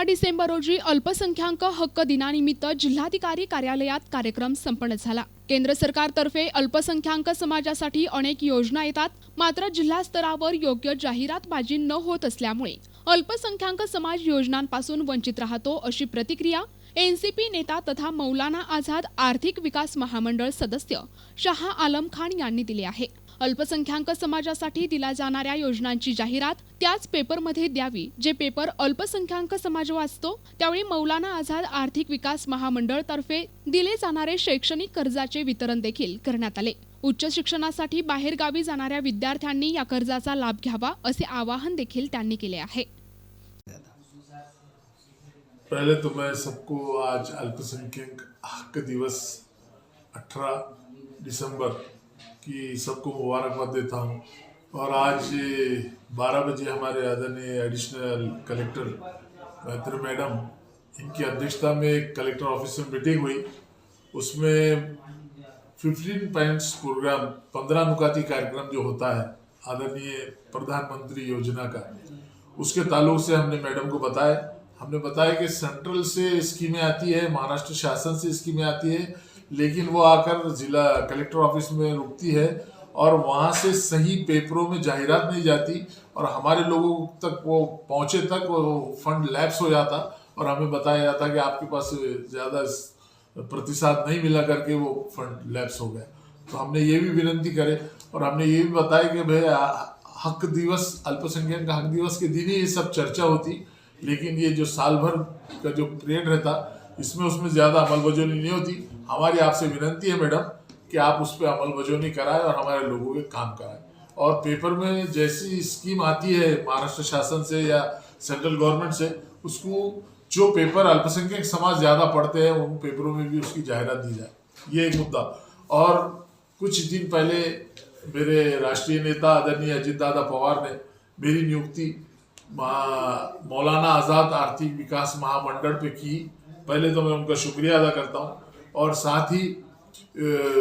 18 December रोजी अल्पसंख्याक हक्क दिनानिमित्त जिल्हाधिकारी कार्यालयात कार्यक्रम संपन्न झाला। केंद्र सरकारतर्फे अल्पसंख्याक समाजासाठी अनेक योजना येतात, मात्र जिल्हा स्तरावर योग्य जाहिरातबाजी न होत असल्यामुळे अल्पसंख्याक समाज योजनांपासून वंचित राहतो, अशी प्रतिक्रिया एनसीपी नेता तथा मौलाना आझाद आर्थिक विकास महामंडळ सदस्य शाह आलम खान यांनी दिली आहे। अल्पसंख्याक समाजासाठी दिल्या जाणाऱ्या योजनांची जाहिरात त्याच पेपरमध्ये द्यावी, जे पेपर अल्पसंख्याक समाज वाचतो। त्यावेळी मौलाना आझाद आर्थिक विकास महामंडळ तर्फे दिले जाणारे शैक्षणिक कर्जाचे वितरण देखील करण्यात आले। उच्च शिक्षणासाठी बाहेर गावी जाणाऱ्या विद्यार्थ्यांनी या कर्जाचा लाभ घ्यावा, असे आवाहन देखील त्यांनी केले आहे। पहले तो मैं सबको आज अल्पसंख्यक हक दिवस 18 दिसंबर की सबको मुबारकबाद देता हूँ। और आज 12 बजे हमारे आदरणीय एडिशनल कलेक्टर गायत्री मैडम इनकी अध्यक्षता में एक कलेक्टर ऑफिस में मीटिंग हुई। उसमें 15 पॉइंट्स प्रोग्राम 15 नुकाती कार्यक्रम जो होता है आदरणीय प्रधानमंत्री योजना का, उसके ताल्लुक से हमने मैडम को बताया। हमने बताया कि सेंट्रल से स्कीमें आती है, महाराष्ट्र शासन से स्कीमें आती है, लेकिन वो आकर जिला कलेक्टर ऑफिस में रुकती है और वहाँ से सही पेपरों में जाहिरात नहीं जाती और हमारे लोगों तक वो पहुँचे तक वो फंड लैप्स हो जाता और हमें बताया जाता कि आपके पास ज़्यादा प्रतिशत नहीं मिला करके वो फंड लैप्स हो गया। तो हमने ये भी विनती करे और हमने ये भी बताया कि भाई हक दिवस, अल्पसंख्यक हक दिवस के दिन ही ये सब चर्चा होती, लेकिन ये जो साल भर का जो पीरियड रहता इसमें उसमें ज़्यादा अमलबजानी नहीं होती। हमारी आपसे विनती है मैडम कि आप उस पर अमलबजानी कराएं और हमारे लोगों के काम कराएं। और पेपर में जैसी स्कीम आती है महाराष्ट्र शासन से या सेंट्रल गवर्नमेंट से, उसको जो पेपर अल्पसंख्यक समाज ज़्यादा पढ़ते हैं उन पेपरों में भी उसकी जाहिरात दी जाए, ये एक मुद्दा। और कुछ दिन पहले मेरे राष्ट्रीय नेता आदरणीय अजित दादा पवार ने मेरी नियुक्ति मौलाना आज़ाद आर्थिक विकास महामंडल पे की। पहले तो मैं उनका शुक्रिया अदा करता हूँ और साथ ही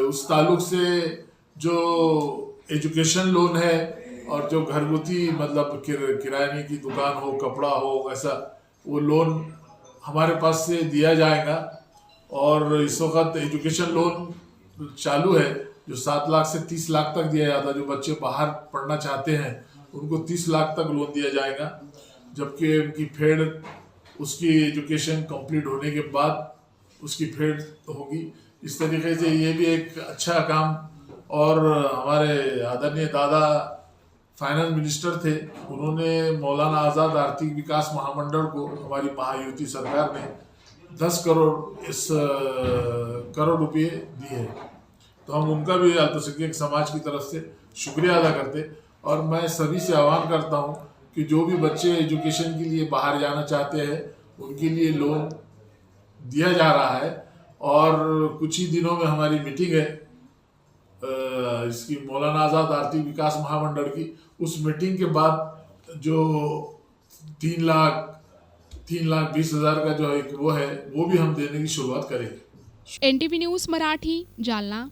उस ताल्लुक से जो एजुकेशन लोन है और जो घरगुती मतलब किराने की दुकान हो, कपड़ा हो, ऐसा वो लोन हमारे पास से दिया जाएगा। और इस वक्त एजुकेशन लोन चालू है जो 7 लाख से 30 लाख तक दिया जाता है। जो बच्चे बाहर पढ़ना चाहते हैं उनको 30 लाख तक लोन दिया जाएगा, जबकि उनकी फेड उसकी एजुकेशन कंप्लीट होने के बाद उसकी फेड होगी। इस तरीके से ये भी एक अच्छा काम। और हमारे आदरणीय दादा फाइनेंस मिनिस्टर थे, उन्होंने मौलाना आज़ाद आर्थिक विकास महामंडल को हमारी महायुति सरकार ने 10 करोड़ रुपये दिए हैं। तो हम उनका भी अल्पसंख्यक समाज की तरफ से शुक्रिया अदा करते। और मैं सभी से आह्वान करता हूं कि जो भी बच्चे एजुकेशन के लिए बाहर जाना चाहते हैं उनके लिए लोन दिया जा रहा है। और कुछ ही दिनों में हमारी मीटिंग है इसकी मौलाना आज़ाद आर्थिक विकास महामंडल की। उस मीटिंग के बाद जो 3,20,000 का जो एक वो है वो भी हम देने की शुरुआत करेंगे। NTV news Marathi, Jalna.